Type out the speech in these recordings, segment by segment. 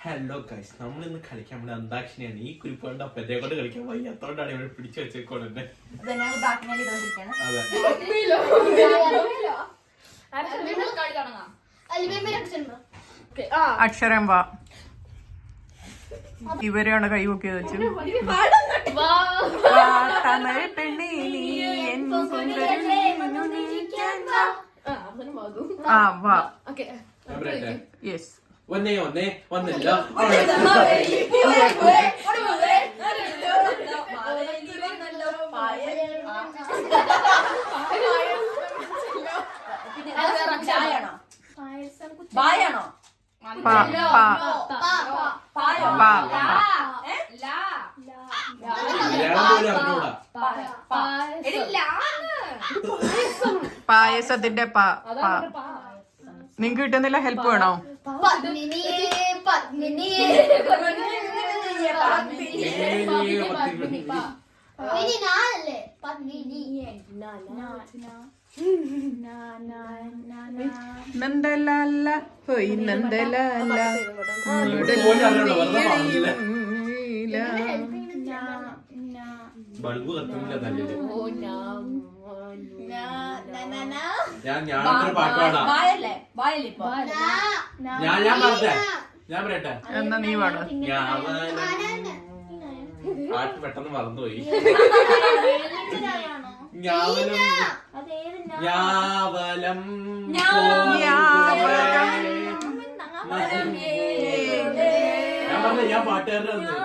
Hello guys, നമ്മളിന്ന് കളിക്കാൻ വേണ്ടി അന്താക്ഷരിയാണ്. ഈ കുരിപ്പുകൊണ്ട് അപ്പത്തെ കൊണ്ട് കളിക്കാൻ വയ്യാത്തോണ്ടാണ് ഇവിടെ പിടിച്ചു വെച്ചേക്കോളെ. അക്ഷരം വാ. ഇവരെയാണ് കൈവക്കിയത് വെച്ചു. യെസ്. ഒന്നേ ഒന്നല്ല ബായാണോ? പായസത്തിന്റെ നിങ്ങക്ക് കിട്ടുന്നില്ല? ഹെൽപ്പ് വേണോ? നന്ദലാല ഹോയ് നന്ദലാല ബൾബ് കത്തുന്നില്ല തല്ലില്. ഞാനൊരു പാട്ട് പാടാം. ഞാൻ പറയട്ടെ. എന്നാ നീ പാടാ. പാട്ട് പെട്ടെന്ന് മറന്നുപോയി. ഞാവലം ഞാൻ പറഞ്ഞ ഞാൻ പാട്ടുകാരുടെ വന്നു.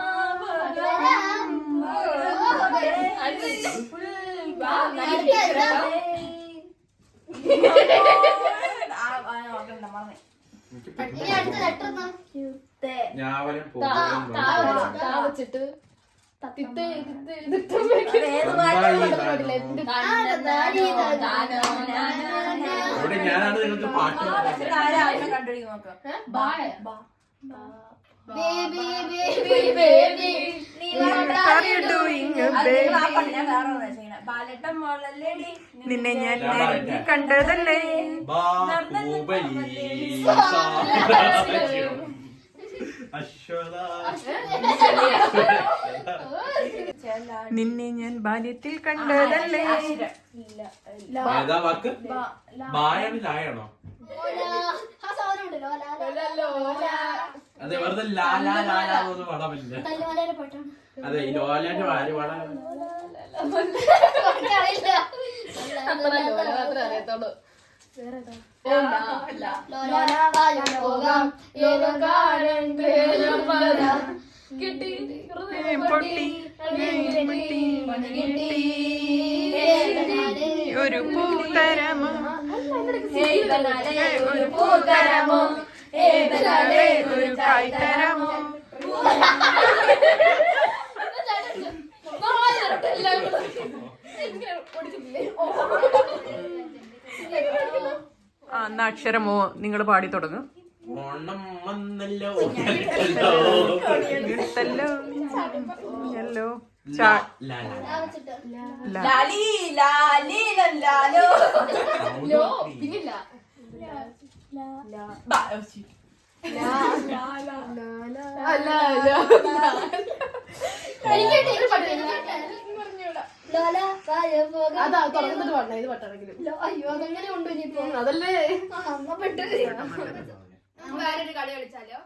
ഞാവലം ഇവിടെ ഞാനാണ് നിങ്ങൾക്ക് പാട്ട് നിന്നെ ഞാൻ കണ്ടതല്ലേ. നിന്നെ ഞാൻ ബാല്യത്തിൽ കണ്ടതല്ലേ. ഏതാ വാക്ക്? ബായാണ് ലായാണോ? അതെ, വെറുതെ ലാലാ ലാലാന്ന് പാടാമില്ല. അതെ, ഈ ലോലാന്റെ വാര് പാടാ. ഒരു പൂതരമോ ഒരു പൂതരമോ ഒരു കായ്തരമോ. എന്നാ അക്ഷരമോ നിങ്ങൾ പാടി തുടങ്ങും. ഓണം വന്നല്ലോ ല്ലോ അതാ തുറന്നിട്ട് പാടണം. ഇത് പട്ടാണെങ്കിലും അയ്യോ അതെങ്ങനെ ഉണ്ടോ ഇനിയിപ്പോ? അതല്ലേ വേറൊരു കളി കളിച്ചാലോ?